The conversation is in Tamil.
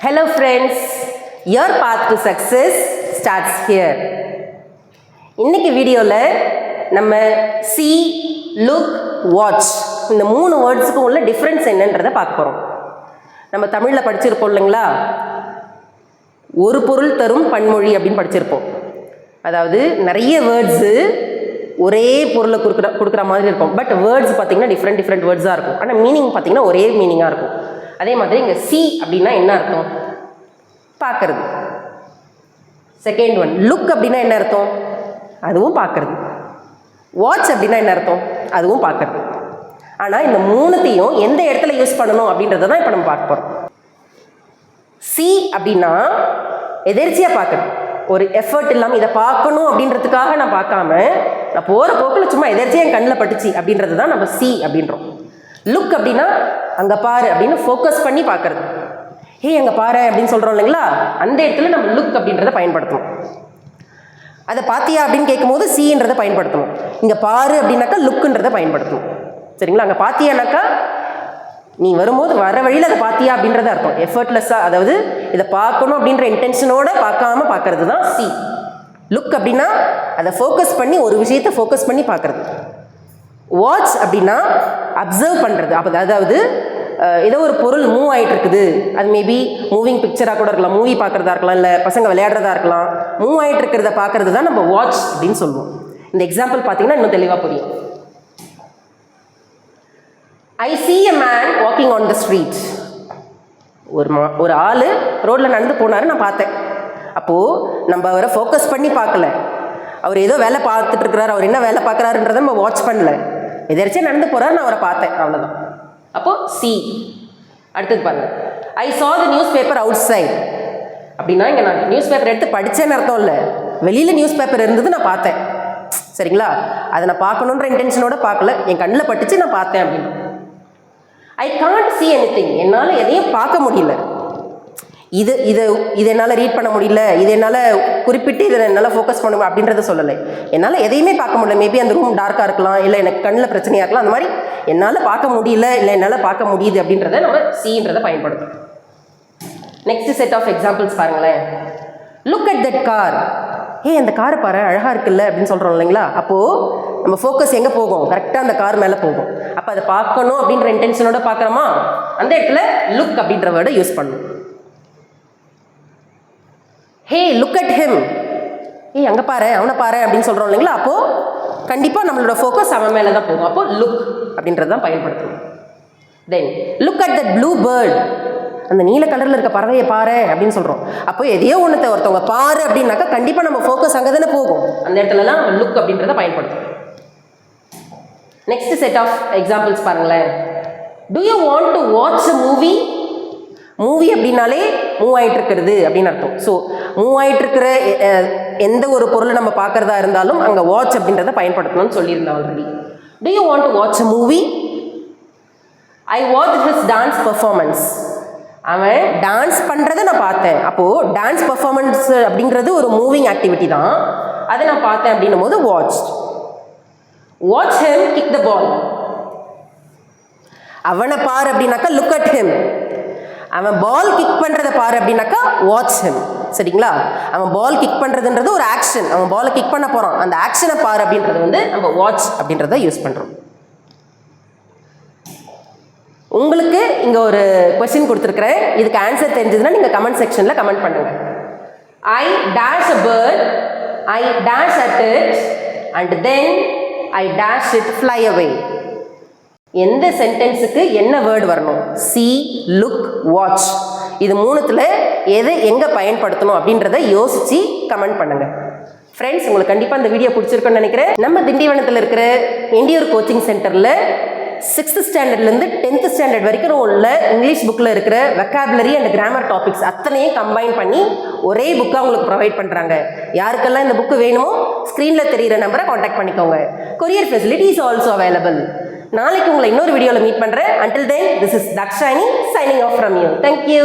Hello friends, your path to success starts here. இன்னைக்கு வீடியோவில் நம்ம see, look, watch இந்த 3 வேர்ட்ஸுக்கும் உள்ள டிஃப்ரென்ஸ் என்னன்றதை பார்க்க போகிறோம். நம்ம தமிழில் படிச்சிருப்போம் இல்லைங்களா, ஒரு பொருள் தரும் பன்மொழி அப்படின்னு படிச்சிருப்போம். அதாவது நிறைய வேர்ட்ஸு ஒரே பொருளை கொடுக்குற மாதிரி இருக்கும். பட் வேர்ட்ஸ் பார்த்திங்கன்னா டிஃப்ரெண்ட் வேர்ட்ஸாக இருக்கும். ஆனால் மீனிங் பார்த்திங்கன்னா ஒரே மீனிங்காக இருக்கும். அதே மாதிரி இங்கே சி அப்படின்னா என்ன அர்த்தம்? பார்க்கறது. செகண்ட் ஒன் லுக் அப்படின்னா என்ன அர்த்தம்? அதுவும் பார்க்கறது. வாட்ச் அப்படின்னா என்ன அர்த்தம்? அதுவும் பார்க்கறது. ஆனால் இந்த மூணுத்தையும் எந்த இடத்துல யூஸ் பண்ணணும் அப்படின்றத தான் இப்போ நம்ம பார்க்க போகிறோம். சி அப்படின்னா எதிர்ச்சியாக பார்க்கறது, ஒரு எஃபர்ட் இல்லாமல் இதை பார்க்கணும் அப்படின்றதுக்காக நான் பார்க்காம நான் போகிற போக்கில் சும்மா எதிர்ச்சியாக என் கண்ணில் பட்டுச்சு அப்படின்றது தான் நம்ம சி அப்படின்றோம். லுக் அப்படின்னா அங்கே பாரு அப்படின்னு ஃபோக்கஸ் பண்ணி பார்க்கறது. ஹே அங்கே பாரு அப்படின்னு சொல்கிறோம் இல்லைங்களா, அந்த இடத்துல நம்ம லுக் அப்படின்றத பயன்படுத்தணும். அதை பார்த்தியா அப்படின்னு கேட்கும்போது சீன்றதை பயன்படுத்தணும். இங்கே பாரு அப்படின்னாக்கா லுக்குன்றதை பயன்படுத்தணும். சரிங்களா, அங்கே பார்த்தியானாக்கா நீ வரும்போது வர வழியில் அதை பார்த்தியா அப்படின்றத அர்த்தம். எஃபர்ட்லெஸ்ஸாக, அதாவது இதை பார்க்கணும் அப்படின்ற இன்டென்ஷனோடு பார்க்காம பார்க்கறது தான் சி. லுக் அப்படின்னா அதை ஃபோக்கஸ் பண்ணி ஒரு விஷயத்தை ஃபோக்கஸ் பண்ணி பார்க்குறது. வாட்ச் அப்படின்னா அப்சர்வ் பண்ணுறது. அப்போ அதாவது ஏதோ ஒரு பொருள் மூவ் ஆகிட்டு இருக்குது, அது மேபி மூவிங் பிக்சராக கூட இருக்கலாம், மூவி பார்க்குறதா இருக்கலாம், இல்லை பசங்க விளையாடுறதா இருக்கலாம். மூவ் ஆகிட்டு இருக்கிறத பார்க்குறது தான் நம்ம வாட்ச் அப்படின்னு சொல்லுவோம். இந்த எக்ஸாம்பிள் பார்த்தீங்கன்னா இன்னும் தெளிவாக புரியும். I see a man walking on the street. ஒரு ஆள் ரோட்டில் நடந்து போனார், நான் பார்த்தேன். அப்போது நம்ம அவரை ஃபோக்கஸ் பண்ணி பார்க்கல, அவர் ஏதோ வேலை பார்த்துட்டு இருக்கிறார், அவர் என்ன வேலை பார்க்குறாருன்றதை நம்ம வாட்ச் பண்ணல, எதாச்சும் நடந்து போகிறார், நான் அவரை பார்த்தேன், அவ்வளோதான். அப்போது சி. அடுத்தது பாருங்கள், I saw the newspaper outside. அப்படின்னா இங்கே நான் நியூஸ் பேப்பர் எடுத்து படித்தேன்னு அர்த்தம் இல்லை, வெளியில் நியூஸ் பேப்பர் இருந்தது நான் பார்த்தேன். சரிங்களா, அதை நான் பார்க்கணுன்ற இன்டென்ஷனோட பார்க்கல, என் கண்ணில் பட்டுச்சு, நான் பார்த்தேன் அப்படின்னு. I can't see anything. என்னால் எதையும் பார்க்க முடியல. இது என்னால் ரீட் பண்ண முடியல, இது என்னால் குறிப்பிட்டு இதில் என்னால் ஃபோக்கஸ் பண்ணுவேன் அப்படின்றத சொல்லலை. என்னால் எதையுமே பார்க்க முடியல. மேபி அந்த ரூம் டார்க்காக இருக்கலாம், இல்லை எனக்கு கண்ணில் பிரச்சனையாக இருக்கலாம். அந்த மாதிரி என்னால் பார்க்க முடியல, இல்லை என்னால் பார்க்க முடியுது அப்படின்றத நம்ம சீன்றதை பயன்படுத்தும். நெக்ஸ்ட் செட் ஆஃப் எக்ஸாம்பிள்ஸ் பாருங்களேன். Look at that car. அந்த காரை பாரு அழகாக இருக்குல்ல அப்படின்னு சொல்கிறோம் இல்லைங்களா. அப்போது நம்ம ஃபோக்கஸ் எங்கே போகும்? கரெக்டாக அந்த கார் மேலே போகும். அப்போ அதை பார்க்கணும் அப்படின்ற இன்டென்ஷனோட பார்க்குறோமா, அந்த இடத்துல லுக் அப்படின்ற வேர்டை யூஸ் பண்ணணும். ஹே லுக் அட் ஹிம். அங்கே பாரு, அவனை பாரு அப்படின்னு சொல்கிறோம் இல்லைங்களா. அப்போது கண்டிப்பாக நம்மளோட ஃபோக்கஸ் அவன் மேலே தான் போகும். அப்போது லுக் அப்படின்றது தான் பயன்படுத்தணும். Then look at that blue bird. அந்த நீல கலரில் இருக்க பறவையை பாரு அப்படின்னு சொல்கிறோம். அப்போ எதையோ ஒன்றத்தை ஒருத்தவங்க பாரு அப்படின்னாக்கா கண்டிப்பாக நம்ம ஃபோக்கஸ் அங்கே தானே போகும். அந்த இடத்துலலாம் நம்ம லுக் அப்படின்றத பயன்படுத்தணும். நெக்ஸ்ட் செட் ஆஃப் எக்ஸாம்பிள்ஸ் பாருங்களேன். To you want to watch a movie? Movie அப்படின்னாலே மூவ் ஆகிட்டு இருக்கிறது அப்படின்னு அர்த்தம். ஸோ மூவ் ஆகிட்டு இருக்கிற எந்த ஒரு பொருளை நம்ம பார்க்குறதா இருந்தாலும் அங்கே வாட்ச் அப்படின்றத பயன்படுத்தணும்னு சொல்லியிருந்தேன் already. To you want to watch a movie? I watch his dance performance. அவன் டான்ஸ் பண்ணுறதை நான் பார்த்தேன். அப்போது டான்ஸ் பர்ஃபார்மன்ஸ் அப்படிங்கிறது ஒரு மூவிங் ஆக்டிவிட்டி தான், அதை நான் பார்த்தேன் அப்படின்னும் போது watch. Watch him kick the ball. அவனை பார் அப்படின்னாக்கா லுக் அட் ஹிம். அவன் பால் கிக் பண்ணுறதை பாரு அப்படின்னாக்கா வாட்ச் ஹிம். சரிங்களா, அவன் பால் கிக் பண்ணுறதுன்றது ஒரு ஆக்ஷன், அவன் பாலை கிக் பண்ண போகிறான், அந்த ஆக்ஷனை பாரு அப்படின்றது நம்ம வாட்ச் அப்படின்றத யூஸ் பண்ணுறோம். உங்களுக்கு இங்கே ஒரு கொஸ்டின் கொடுத்துருக்குறேன், இதுக்கு ஆன்சர் தெரிஞ்சதுன்னா நீங்கள் கமெண்ட் செக்ஷனில் கமெண்ட் பண்ணுங்கள். I dash a bird, I dash at it and then I dash it fly away. எந்த சென்டென்ஸுக்கு என்ன வேர்டு வரணும்? See, look, watch. இது மூணுத்தில் எதை எங்கே பயன்படுத்தணும் அப்படின்றத யோசித்து கமெண்ட் பண்ணுங்கள். ஃப்ரெண்ட்ஸ், உங்களுக்கு கண்டிப்பாக இந்த வீடியோ பிடிச்சிருக்குன்னு நினைக்கிறேன். நம்ம திண்டிவனத்தில் இருக்கிற இண்டியூர் கோச்சிங் சென்டரில் 6th ஸ்டாண்டர்ட்லேருந்து 10th ஸ்டாண்டர்ட் வரைக்கும் உள்ள இங்கிலீஷ் புக்கில் இருக்கிற வெக்காபுலரி அண்ட் கிராமர் டாபிக்ஸ் அத்தனையும் கம்பைன் பண்ணி ஒரே புக்காக உங்களுக்கு ப்ரொவைட் பண்ணுறாங்க. யாருக்கெல்லாம் இந்த புக்கு வேணுமோ ஸ்க்ரீனில் தெரிகிற நம்பரை காண்டாக்ட் பண்ணிக்கோங்க. Courier facility is also available. நாளைக்கு உங்களை இன்னொரு வீடியோவில் மீட் பண்ணுறேன். Until then, this is Dakshani signing off from you. Thank you.